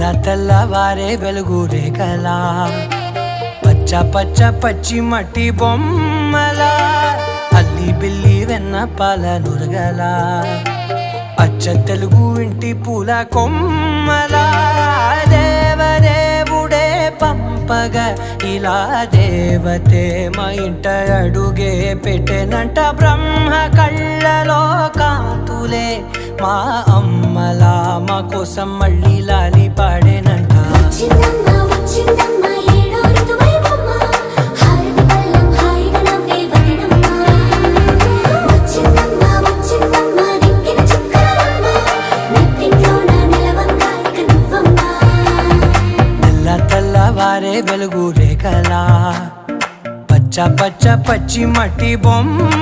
తెల్ల తెల్లవారే వెలుగు రేఖలా పచ్చ పచ్చ పచ్చి మట్టి బొమ్మలా అల్లి బిల్లి వెన్న పాల నురగలా అచ్చ తెలుగు ఇంటి పూల కొమ్మలా దేవదేవుడే పంపగా ఇలా దేవతే మా ఇంట అడుగే పెట్టెనంట బ్రహ్మ కళ్ళలో కాంతులే మా అమ్మలా మా కోసం మళ్ళీ లాలి పాడేనంట తెల్లవారే వెలుగు రేఖలా పచ్చ పచ్చ పచ్చి మట్టి బొమ్మ